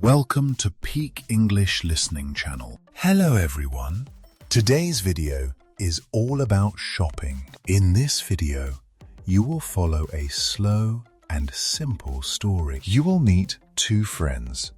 Welcome to Peak English Listening Channel. Hello everyone. Today's video is all about shopping. In this video, you will follow a slow and simple story. You will meet two friends,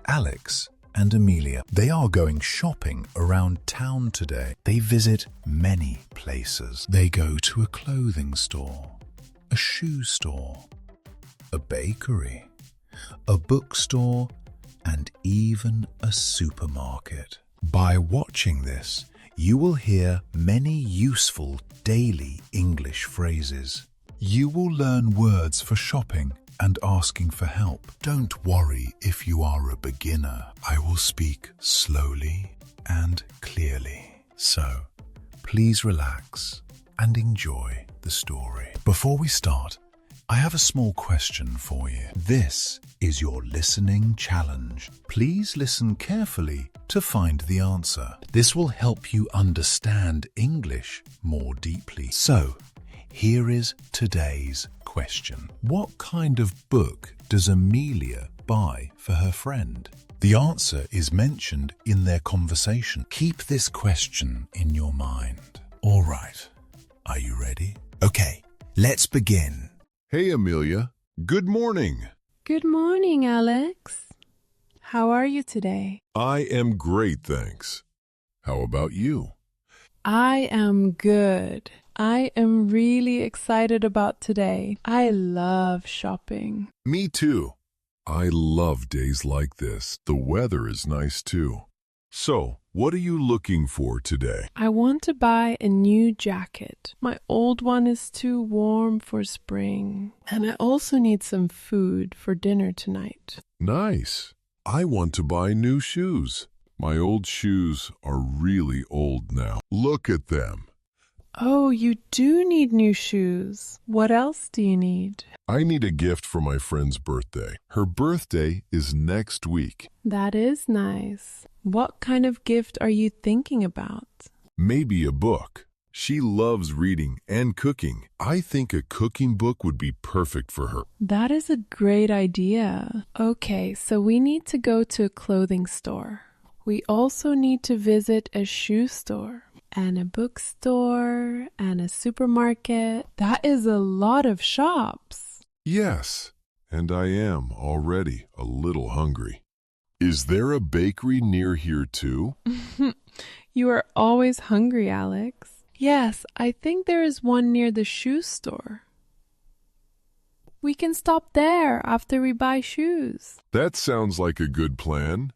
Alex and Amelia. They are going shopping around town today. They visit many places. They go to a clothing store, a shoe store, a bakery, a bookstore, and even a supermarket. By watching this, you will hear many useful daily English phrases. You will learn words for shopping and asking for help. Don't worry if you are a beginner. I will speak slowly and clearly. So, please relax and enjoy the story. Before we start, I have a small question for you. This is your listening challenge. Please listen carefully to find the answer. This will help you understand English more deeply. So, here is today's question. What kind of book does Amelia buy for her friend? The answer is mentioned in their conversation. Keep this question in your mind. All right, are you ready? Okay, let's begin. Hey, Amelia. Good morning. Good morning, Alex. How are you today? I am great, thanks. How about you? I am good. I am really excited about today. I love shopping. Me too. I love days like this. The weather is nice too. So, what are you looking for today? I want to buy a new jacket. My old one is too warm for spring. And I also need some food for dinner tonight. Nice. I want to buy new shoes. My old shoes are really old now. Look at them. Oh, you do need new shoes. What else do you need? I need a gift for my friend's birthday. Her birthday is next week. That is nice. What kind of gift are you thinking about? Maybe a book. She loves reading and cooking. I think a cooking book would be perfect for her. That is a great idea. Okay, so we need to go to a clothing store. We also need to visit a shoe store and a bookstore and a supermarket. That is a lot of shops. Yes, and I am already a little hungry. Is there a bakery near here too? You are always hungry, Alex. Yes, I think there is one near the shoe store. We can stop there after we buy shoes. That sounds like a good plan.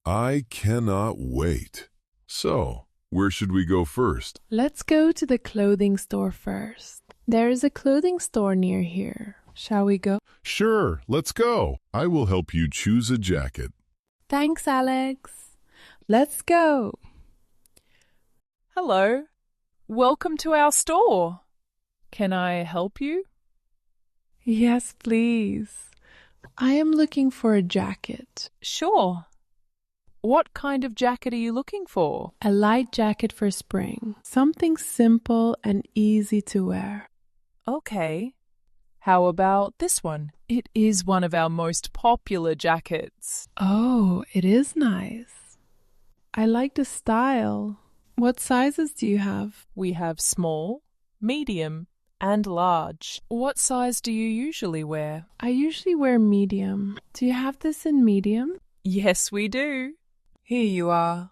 I cannot wait. So, where should we go first? Let's go to the clothing store first. There is a clothing store near here. Shall we go? Sure, let's go. I will help you choose a jacket. Thanks, Alex. Let's go. Hello. Welcome to our store. Can I help you? Yes, please. I am looking for a jacket. Sure. What kind of jacket are you looking for? A light jacket for spring. Something simple and easy to wear. Okay. How about this one? It is one of our most popular jackets. Oh, it is nice. I like the style. What sizes do you have? We have small, medium, and large. What size do you usually wear? I usually wear medium. Do you have this in medium? Yes, we do. Here you are.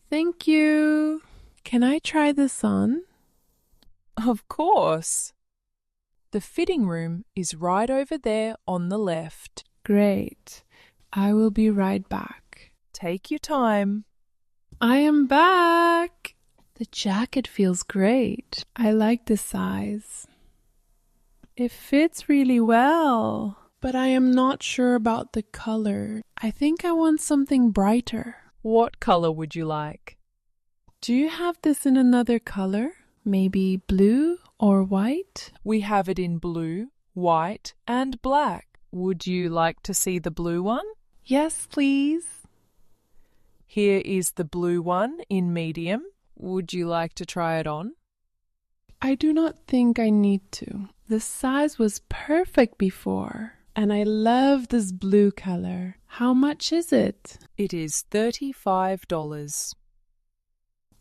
Thank you. Can I try this on? Of course. The fitting room is right over there on the left. Great. I will be right back. Take your time. I am back. The jacket feels great. I like the size. It fits really well, but I am not sure about the color. I think I want something brighter. What color would you like? Do you have this in another color? Maybe blue or white? We have it in blue, white, and black. Would you like to see the blue one? Yes, please. Here is the blue one in medium. Would you like to try it on? I do not think I need to. The size was perfect before, and I love this blue color. How much is it? It is $35.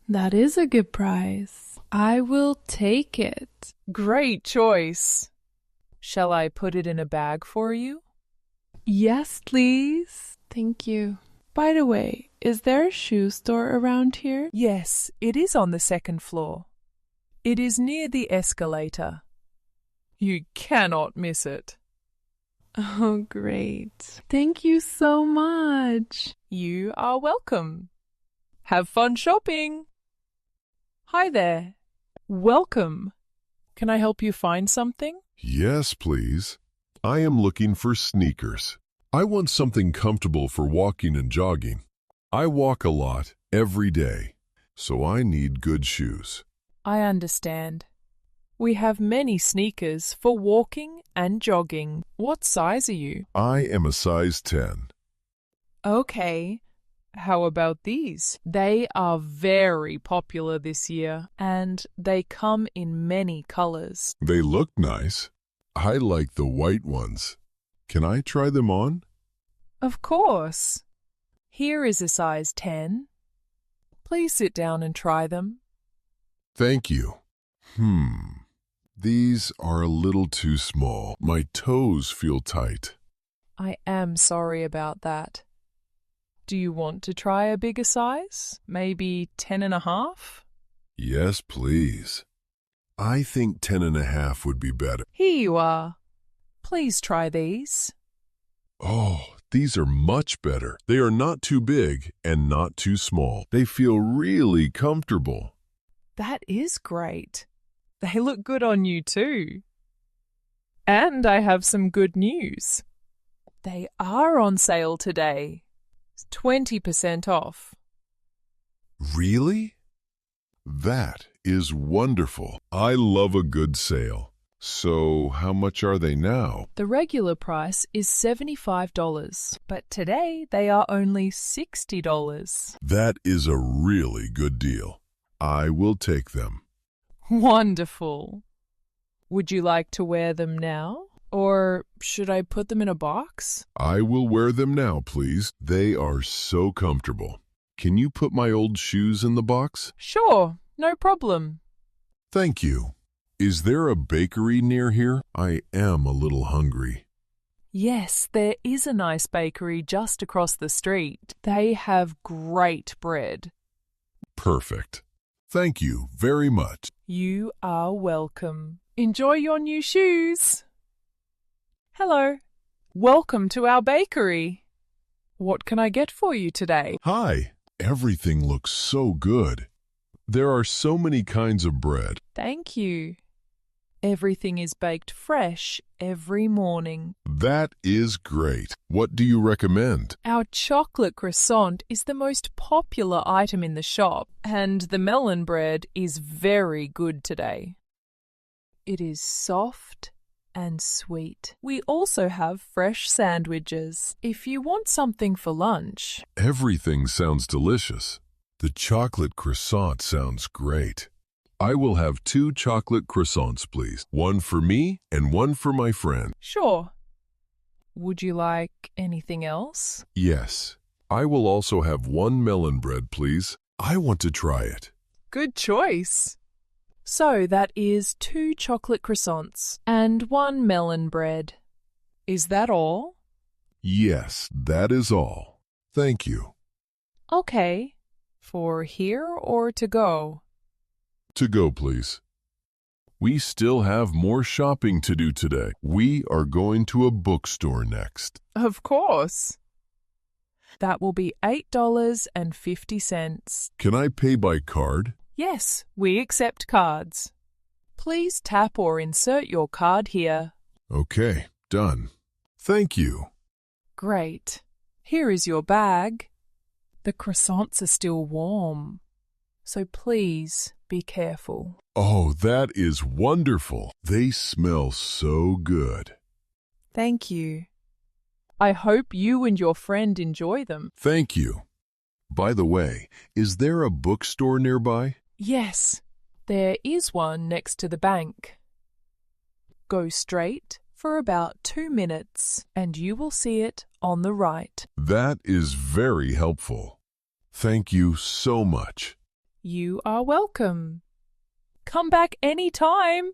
That is a good price. I will take it. Great choice. Shall I put it in a bag for you? Yes, please. Thank you. By the way, is there a shoe store around here? Yes, it is on the second floor. It is near the escalator. You cannot miss it. Oh, great. Thank you so much. You are welcome. Have fun shopping. Hi there. Welcome. Can I help you find something? Yes, please. I am looking for sneakers. I want something comfortable for walking and jogging. I walk a lot every day, so I need good shoes. I understand. We have many sneakers for walking and jogging. What size are you? I am a size 10. Okay. How about these? They are very popular this year, and they come in many colors. They look nice. I like the white ones. Can I try them on? Of course. Here is a size 10. Please sit down and try them. Thank you. These are a little too small. My toes feel tight. I am sorry about that. Do you want to try a bigger size? Maybe 10.5? Yes, please. I think 10.5 would be better. Here you are. Please try these. Oh, these are much better. They are not too big and not too small. They feel really comfortable. That is great. They look good on you too. And I have some good news. They are on sale today. 20% off. Really? That is wonderful. I love a good sale. So, how much are they now? The regular price is $75, but today they are only $60. That is a really good deal. I will take them. Wonderful. Would you like to wear them now? Or should I put them in a box? I will wear them now, please. They are so comfortable. Can you put my old shoes in the box? Sure, no problem. Thank you. Is there a bakery near here? I am a little hungry. Yes, there is a nice bakery just across the street. They have great bread. Perfect. Thank you very much. You are welcome. Enjoy your new shoes. Hello. Welcome to our bakery. What can I get for you today? Hi. Everything looks so good. There are so many kinds of bread. Thank you. Everything is baked fresh every morning. That is great. What do you recommend? Our chocolate croissant is the most popular item in the shop, and the melon bread is very good today. It is soft and sweet. We also have fresh sandwiches if you want something for lunch. Everything sounds delicious. The chocolate croissant sounds great. I will have 2 chocolate croissants, please. One for me and one for my friend. Sure. Would you like anything else? Yes. I will also have 1 melon bread, please. I want to try it. Good choice. So that is 2 chocolate croissants and 1 melon bread. Is that all? Yes, that is all. Thank you. Okay. For here or to go? To go, please. We still have more shopping to do today. We are going to a bookstore next. Of course. That will be $8.50. Can I pay by card? Yes, we accept cards. Please tap or insert your card here. Okay, done. Thank you. Great. Here is your bag. The croissants are still warm, so please be careful. Oh, that is wonderful. They smell so good. Thank you. I hope you and your friend enjoy them. Thank you. By the way, is there a bookstore nearby? Yes, there is one next to the bank. Go straight for about 2 minutes and you will see it on the right. That is very helpful. Thank you so much. You are welcome. Come back any time.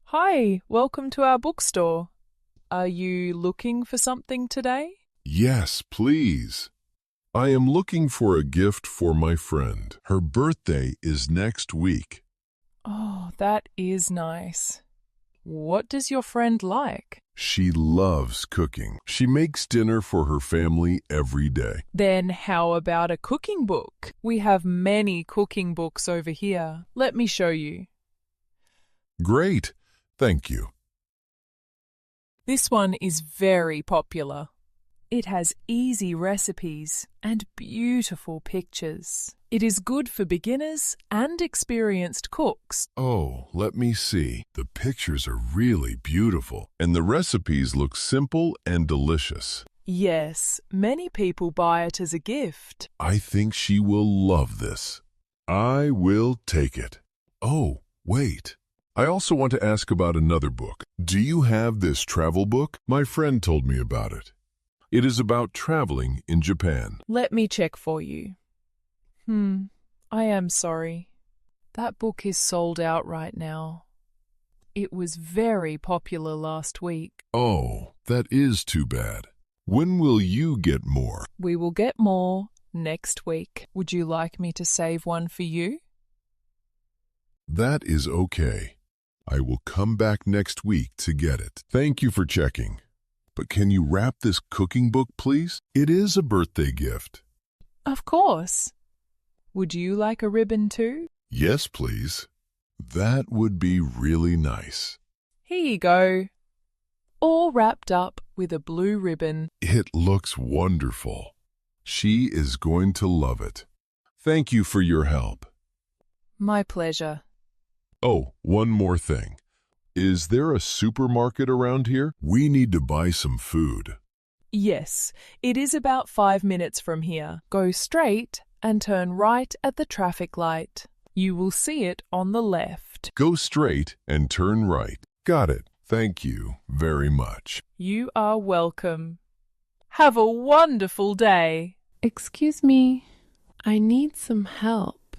Hi, welcome to our bookstore. Are you looking for something today? Yes, please. I am looking for a gift for my friend. Her birthday is next week. Oh, that is nice. What does your friend like? She loves cooking. She makes dinner for her family every day. Then how about a cooking book? We have many cooking books over here. Let me show you. Great. Thank you. This one is very popular. It has easy recipes and beautiful pictures. It is good for beginners and experienced cooks. Oh, let me see. The pictures are really beautiful, and the recipes look simple and delicious. Yes, many people buy it as a gift. I think she will love this. I will take it. Oh, wait. I also want to ask about another book. Do you have this travel book? My friend told me about it. It is about traveling in Japan. Let me check for you. I am sorry. That book is sold out right now. It was very popular last week. Oh, that is too bad. When will you get more? We will get more next week. Would you like me to save one for you? That is okay. I will come back next week to get it. Thank you for checking. But can you wrap this cooking book, please? It is a birthday gift. Of course. Would you like a ribbon too? Yes, please. That would be really nice. Here you go. All wrapped up with a blue ribbon. It looks wonderful. She is going to love it. Thank you for your help. My pleasure. Oh, one more thing. Is there a supermarket around here? We need to buy some food. Yes, it is about 5 minutes from here. Go straight and turn right at the traffic light. You will see it on the left. Go straight and turn right. Got it. Thank you very much. You are welcome. Have a wonderful day. Excuse me, I need some help.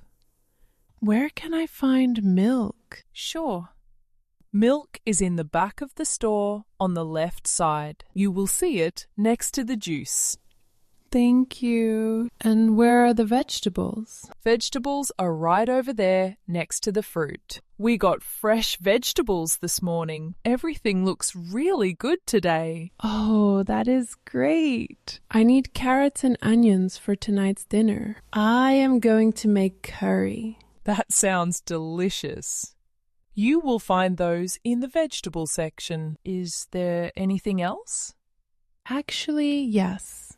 Where can I find milk? Sure. Milk is in the back of the store on the left side. You will see it next to the juice. Thank you. And where are the vegetables? Vegetables are right over there next to the fruit. We got fresh vegetables this morning. Everything looks really good today. Oh, that is great. I need carrots and onions for tonight's dinner. I am going to make curry. That sounds delicious. You will find those in the vegetable section. Is there anything else? Actually, yes.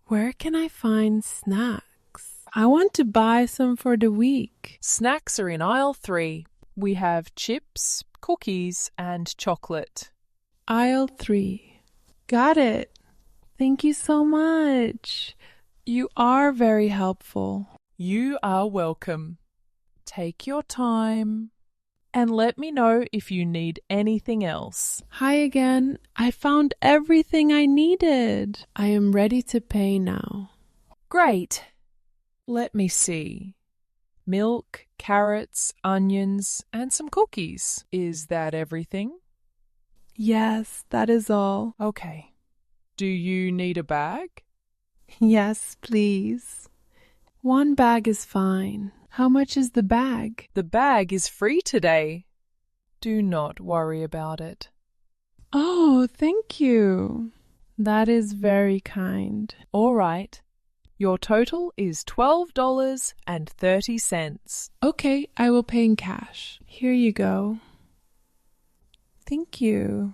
Where can I find snacks? I want to buy some for the week. Snacks are in aisle 3. We have chips, cookies, and chocolate. Aisle 3. Got it. Thank you so much. You are very helpful. You are welcome. Take your time and let me know if you need anything else. Hi again. I found everything I needed. I am ready to pay now. Great. Let me see. Milk, carrots, onions, and some cookies. Is that everything? Yes, that is all. Okay. Do you need a bag? Yes, please. 1 bag is fine. How much is the bag? The bag is free today. Do not worry about it. Oh, thank you. That is very kind. All right. Your total is $12.30. Okay, I will pay in cash. Here you go. Thank you.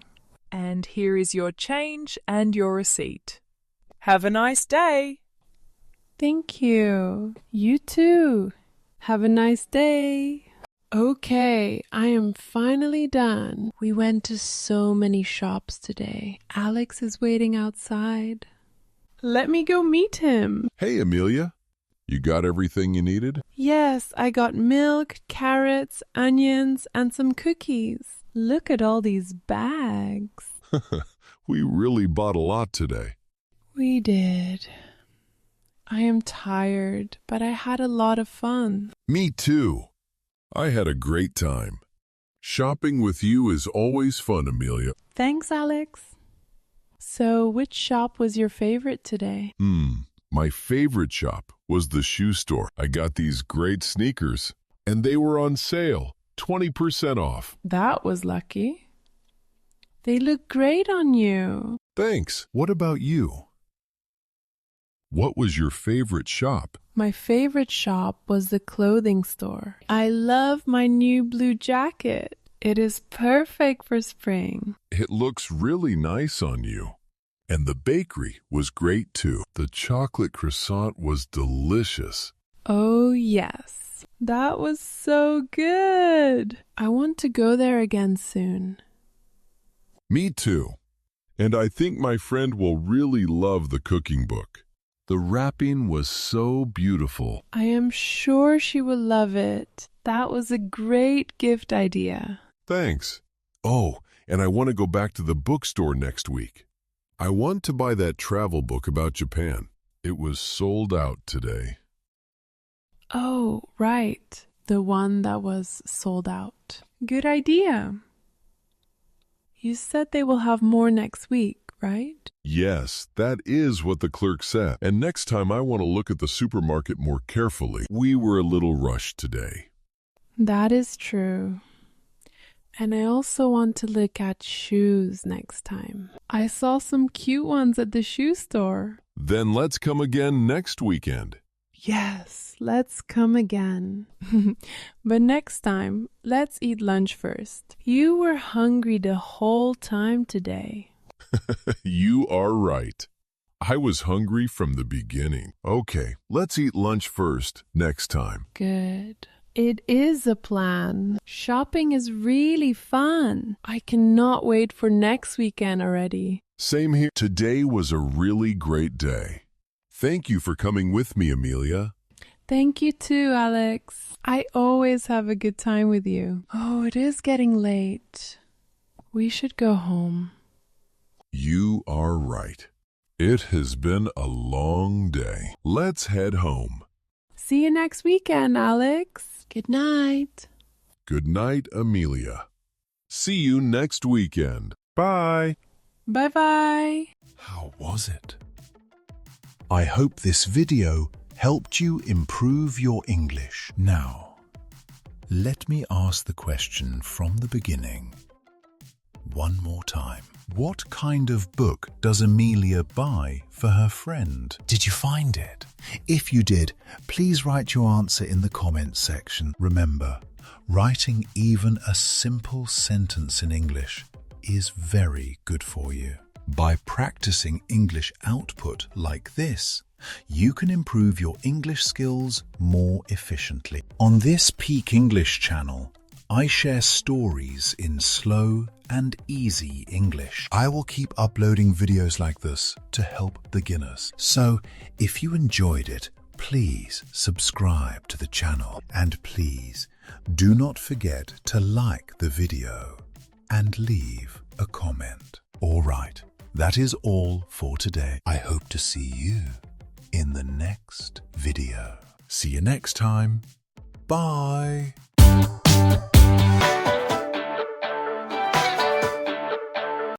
And here is your change and your receipt. Have a nice day. Thank you. You too. Have a nice day. Okay, I am finally done. We went to so many shops today. Alex is waiting outside. Let me go meet him. Hey, Amelia. You got everything you needed? Yes, I got milk, carrots, onions, and some cookies. Look at all these bags. We really bought a lot today. We did. I am tired, but I had a lot of fun. Me too. I had a great time. Shopping with you is always fun, Amelia. Thanks, Alex. So, which shop was your favorite today? My favorite shop was the shoe store. I got these great sneakers, and they were on sale, 20% off. That was lucky. They look great on you. Thanks. What about you? What was your favorite shop? My favorite shop was the clothing store. I love my new blue jacket. It is perfect for spring. It looks really nice on you. And the bakery was great too. The chocolate croissant was delicious. Oh, yes. That was so good. I want to go there again soon. Me too. And I think my friend will really love the cooking book. The wrapping was so beautiful. I am sure she will love it. That was a great gift idea. Thanks. Oh, and I want to go back to the bookstore next week. I want to buy that travel book about Japan. It was sold out today. Oh, right. The one that was sold out. Good idea. You said they will have more next week, right? Yes, that is what the clerk said. And next time I want to look at the supermarket more carefully. We were a little rushed today. That is true. And I also want to look at shoes next time. I saw some cute ones at the shoe store. Then let's come again next weekend. Yes, let's come again. But next time, let's eat lunch first. You were hungry the whole time today. You are right. I was hungry from the beginning. Okay, let's eat lunch first next time. Good. It is a plan. Shopping is really fun. I cannot wait for next weekend already. Same here. Today was a really great day. Thank you for coming with me, Amelia. Thank you too, Alex. I always have a good time with you. Oh, it is getting late. We should go home. You are right. It has been a long day. Let's head home. See you next weekend, Alex. Good night. Good night, Amelia. See you next weekend. Bye. Bye-bye. How was it? I hope this video helped you improve your English. Now, let me ask the question from the beginning. One more time. What kind of book does Amelia buy for her friend? Did you find it? If you did, please write your answer in the comments section. Remember, writing even a simple sentence in English is very good for you. By practicing English output like this, you can improve your English skills more efficiently. On this Peak English channel, I share stories in slow and easy English. I will keep uploading videos like this to help beginners. So, if you enjoyed it, please subscribe to the channel. And please, do not forget to like the video and leave a comment. Alright, that is all for today. I hope to see you in the next video. See you next time. Bye.